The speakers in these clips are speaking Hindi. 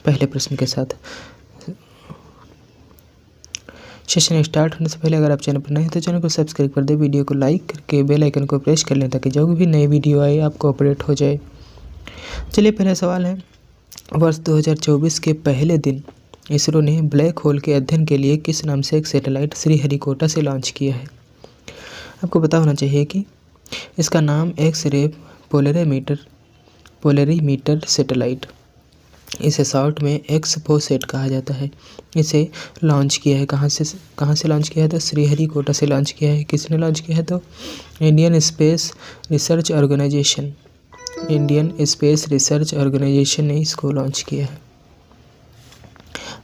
पहले प्रश्न के साथ। सेशन स्टार्ट होने से पहले अगर आप चैनल पर नए हैं तो चैनल को सब्सक्राइब कर दें, वीडियो को लाइक करके बेल आइकन को प्रेस कर लें ताकि जब भी नई वीडियो आए आपको अपडेट हो जाए। चलिए पहला सवाल है, वर्ष 2024 के पहले दिन इसरो ने ब्लैक होल के अध्ययन के लिए किस नाम से एक सैटेलाइट श्रीहरिकोटा से लॉन्च किया है। आपको पता होना चाहिए कि इसका नाम एक्स-रे पोलरीमीटर सैटेलाइट, इसे शॉर्ट में एक्सपोसैट कहा जाता है। इसे लॉन्च किया है कहाँ से लॉन्च किया है तो श्रीहरिकोटा से लॉन्च किया है। किसने लॉन्च किया है तो इंडियन स्पेस रिसर्च ऑर्गेनाइजेशन ने इसको लॉन्च किया है।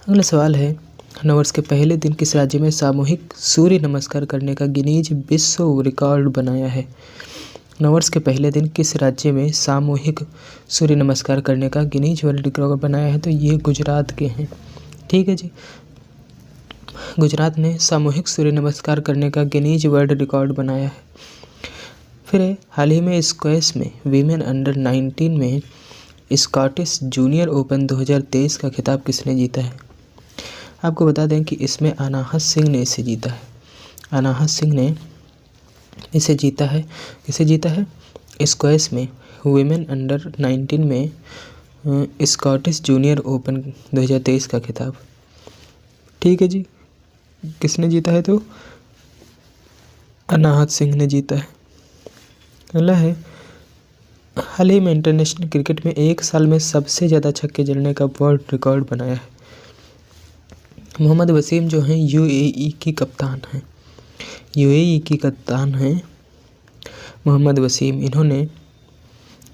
अगला सवाल है, नववर्ष के पहले दिन किस राज्य में सामूहिक सूर्य नमस्कार करने का गिनीज विश्व रिकॉर्ड बनाया है। नववर्ष के पहले दिन किस राज्य में सामूहिक सूर्य नमस्कार करने का गिनीज वर्ल्ड रिकॉर्ड बनाया है तो ये गुजरात के हैं। ठीक है जी, गुजरात ने सामूहिक सूर्य नमस्कार करने का गिनीज वर्ल्ड रिकॉर्ड बनाया है। फिर हाल ही में स्क्वैश में वीमेन अंडर 19 में स्कॉटिश जूनियर ओपन 2023 का खिताब किसने जीता है। आपको बता दें कि इसमें अनाहत सिंह ने इसे जीता है। अनाहत सिंह ने इसे जीता है। किसे जीता है? स्क्वैश में वुमेन अंडर 19 में स्कॉटिश जूनियर ओपन 2023 का खिताब। ठीक है जी, किसने जीता है तो अनाहत सिंह ने जीता है। अगला है, हाल ही में इंटरनेशनल क्रिकेट में एक साल में सबसे ज़्यादा छक्के जड़ने का वर्ल्ड रिकॉर्ड बनाया है। मोहम्मद वसीम जो हैं यूएई की कप्तान हैं मोहम्मद वसीम, इन्होंने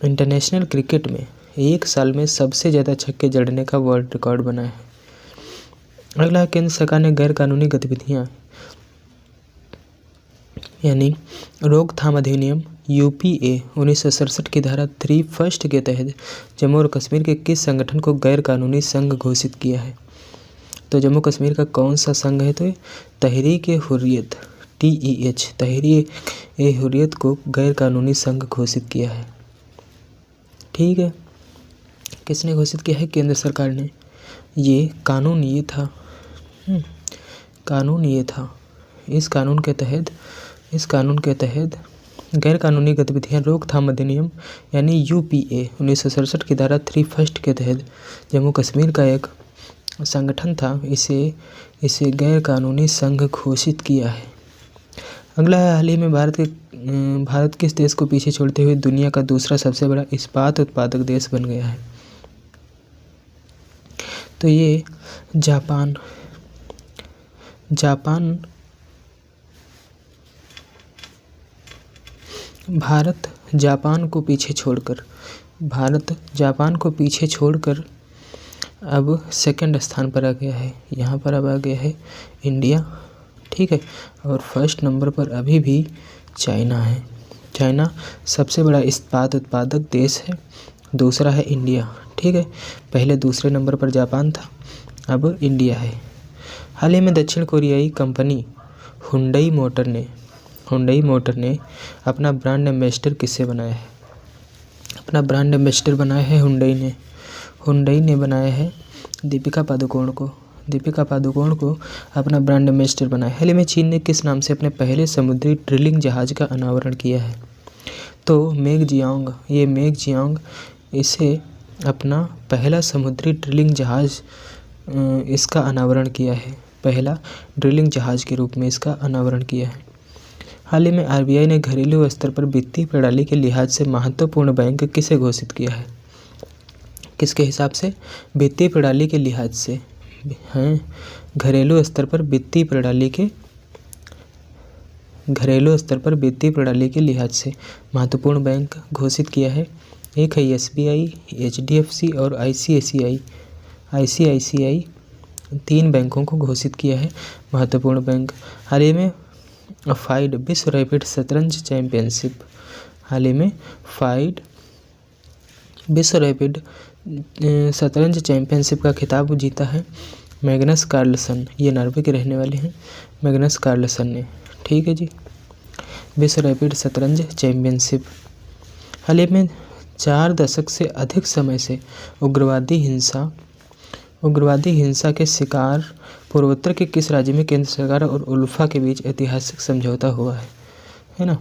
इंटरनेशनल क्रिकेट में एक साल में सबसे ज़्यादा छक्के जड़ने का वर्ल्ड रिकॉर्ड बनाया है। अगला, केंद्र सरकार ने गैर कानूनी गतिविधियाँ यानी रोकथाम अधिनियम यूपीए 1967 की धारा 3 फर्स्ट के तहत जम्मू और कश्मीर के किस संगठन को गैर कानूनी संघ घोषित किया है। तो जम्मू कश्मीर का कौन सा संघ है तो तहरीक-ए-हुर्रियत TEH तहरीक-ए-हुर्रियत को गैर कानूनी संघ घोषित किया है। ठीक है, किसने घोषित किया है? केंद्र सरकार ने। ये कानून ये था इस कानून के तहत गैर कानूनी गतिविधियां रोकथाम अधिनियम यानी यूपीए 1967 की धारा 3 फर्स्ट के तहत जम्मू कश्मीर का एक संगठन था, इसे गैर कानूनी संघ घोषित किया है। अगला है, हाल ही में भारत किस देश को पीछे छोड़ते हुए दुनिया का दूसरा सबसे बड़ा इस्पात उत्पादक देश बन गया है। तो ये जापान भारत जापान को पीछे छोड़कर अब सेकंड स्थान पर आ गया है। यहाँ पर अब आ गया है इंडिया। ठीक है, और फर्स्ट नंबर पर अभी भी चाइना है। चाइना सबसे बड़ा इस्पात उत्पादक देश है, दूसरा है इंडिया। ठीक है, पहले दूसरे नंबर पर जापान था, अब इंडिया है। हाल ही में दक्षिण कोरियाई कंपनी हुंडई मोटर ने अपना ब्रांड एम्बेसडर किससे बनाया है। अपना ब्रांड एम्बेसडर बनाया है हुंडई ने बनाया है दीपिका पादुकोण को अपना ब्रांड एम्बेसडर बनाया। हाल ही में चीन ने किस नाम से अपने पहले समुद्री ड्रिलिंग जहाज का अनावरण किया है। तो मेग जियांग इसे अपना पहला समुद्री ड्रिलिंग जहाज इसका अनावरण किया है। पहला ड्रिलिंग जहाज के रूप में इसका अनावरण किया है। हाल ही में RBI ने घरेलू स्तर पर वित्तीय प्रणाली के लिहाज से महत्वपूर्ण बैंक किसे घोषित किया है। किसके हिसाब से? वित्तीय प्रणाली के लिहाज से हैं, घरेलू स्तर पर वित्तीय प्रणाली के लिहाज से महत्वपूर्ण बैंक घोषित किया है। एक है SBI, HDFC और ICICI 3 बैंकों को घोषित किया है महत्वपूर्ण बैंक। हाल ही में फाइड विश्व रैपिड शतरंज चैंपियनशिप का खिताब जीता है मैग्नस कार्लसन। ये नॉर्वे के रहने वाले हैं, मैग्नस कार्लसन ने। ठीक है जी, विश्व रैपिड शतरंज चैंपियनशिप। हाल ही में 4 दशक से अधिक समय से उग्रवादी हिंसा उग्रवादी हिंसा के शिकार पूर्वोत्तर के किस राज्य में केंद्र सरकार और उल्फा के बीच ऐतिहासिक समझौता हुआ है ना?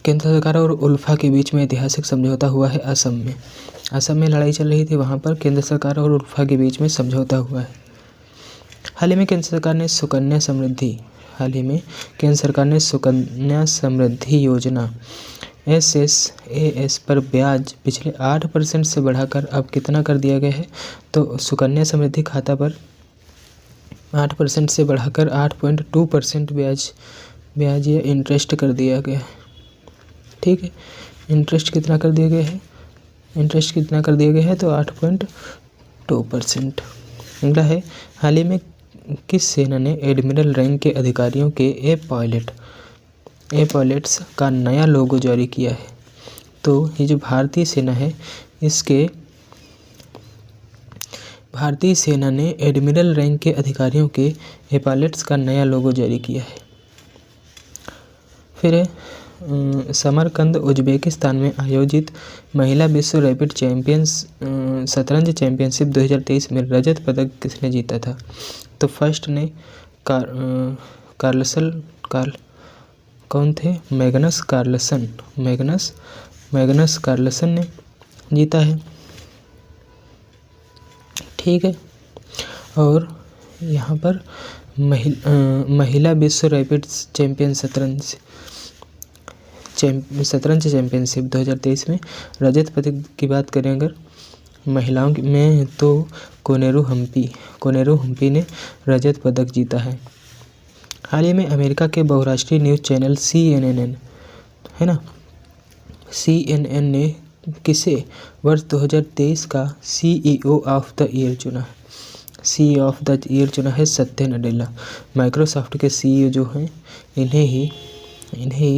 केंद्र सरकार और उल्फा के बीच में ऐतिहासिक समझौता हुआ है असम में। असम में लड़ाई चल रही थी, वहाँ पर केंद्र सरकार और उल्फा के बीच में समझौता हुआ है। हाल ही में केंद्र सरकार ने सुकन्या समृद्धि योजना SSAS पर ब्याज पिछले 8% से बढ़ाकर अब कितना कर दिया गया है? तो सुकन्या समृद्धि खाता पर 8% से बढ़ाकर 8.2% ब्याज या इंटरेस्ट कर दिया गया है। ठीक है, इंटरेस्ट कितना कर दिया गया है? तो 8.2%। अगला है, हाल ही में किस सेना ने एडमिरल रैंक के अधिकारियों के पायलट्स का नया लोगो जारी किया है? तो ये जो भारतीय सेना ने एडमिरल रैंक के अधिकारियों के पायलट्स का नया लोगो जारी किया है। फिर समरकंद उज्बेकिस्तान में आयोजित महिला विश्व रैपिड शतरंज चैंपियनशिप 2023 में रजत पदक किसने जीता था? तो फर्स्ट ने मैग्नस कार्लसन ने जीता है। ठीक है, और यहाँ पर महिला विश्व रैपिड शतरंज चैंपियनशिप 2023 में रजत पदक की बात करें अगर महिलाओं में, तो कोनेरू हम्पी ने रजत पदक जीता है। हाल ही में अमेरिका के बहुराष्ट्रीय न्यूज़ चैनल CNN ने किसे वर्ष 2023 का CEO ऑफ द ईयर चुना है? सत्या नडेला। माइक्रोसॉफ्ट के CEO जो हैं, इन्हें ही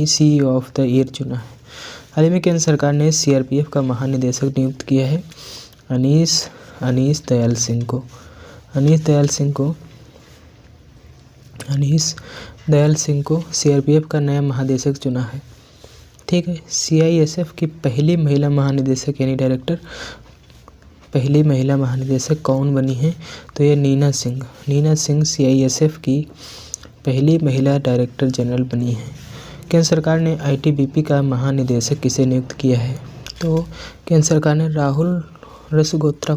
CEO ऑफ द ईयर चुना है। हाल ही में केंद्र सरकार ने CRPF का महानिदेशक नियुक्त किया है अनीस दयाल सिंह को CRPF का नया महानिदेशक चुना है। ठीक है, CISF की पहली महिला महानिदेशक यानी डायरेक्टर पहली महिला महानिदेशक कौन बनी है? तो ये नीना सिंह CISF की पहली महिला डायरेक्टर जनरल बनी है। केंद्र सरकार ने ITBP का महानिदेशक किसे नियुक्त किया है? तो केंद्र सरकार ने राहुल रसगोत्रा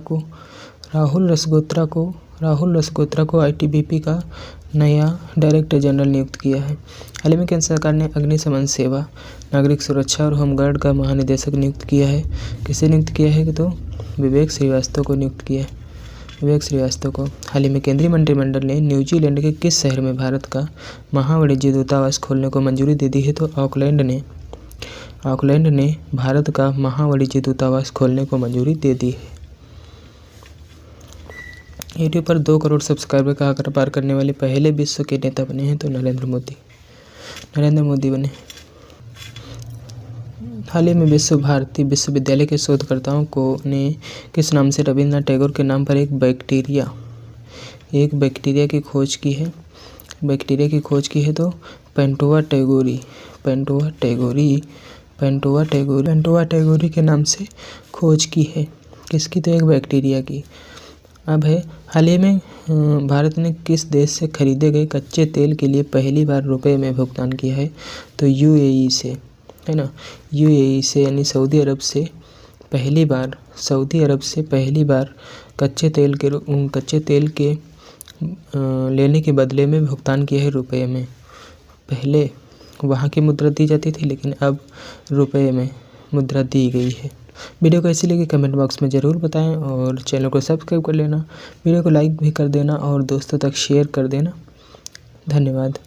को ITBP का नया डायरेक्टर जनरल नियुक्त किया है। हाल ही में केंद्र सरकार ने अग्निशमन सेवा, नागरिक सुरक्षा और होमगार्ड का महानिदेशक नियुक्त किया है। किसे नियुक्त किया है? तो विवेक श्रीवास्तव को नियुक्त किया है। हाल ही में केंद्रीय मंत्रिमंडल ने न्यूजीलैंड के किस शहर में भारत का महावाणिज्य दूतावास खोलने को मंजूरी दे दी है? तो ऑकलैंड ने भारत का महावाणिज्य दूतावास खोलने को मंजूरी दे दी है। यूट्यूब पर 2 करोड़ सब्सक्राइबर का आंकड़ा पार करने वाले पहले विश्व के नेता बने हैं? तो नरेंद्र मोदी बने। हाल ही में विश्व भारती विश्वविद्यालय के शोधकर्ताओं ने किस नाम से रविन्द्रनाथ टैगोर के नाम पर एक बैक्टीरिया की खोज की है? तो पेंटोआ टैगोरी के नाम से खोज की है। किसकी? तो एक बैक्टीरिया की। अब है, हाल ही में भारत ने किस देश से खरीदे गए कच्चे तेल के लिए पहली बार रुपए में भुगतान किया है? तो UAE से, है ना। UAE से यानी सऊदी अरब से पहली बार कच्चे तेल के लेने के बदले में भुगतान किया है रुपए में। पहले वहाँ की मुद्रा दी जाती थी, लेकिन अब रुपए में मुद्रा दी गई है। वीडियो कैसी लगी कमेंट बॉक्स में ज़रूर बताएं और चैनल को सब्सक्राइब कर लेना, वीडियो को लाइक भी कर देना और दोस्तों तक शेयर कर देना। धन्यवाद।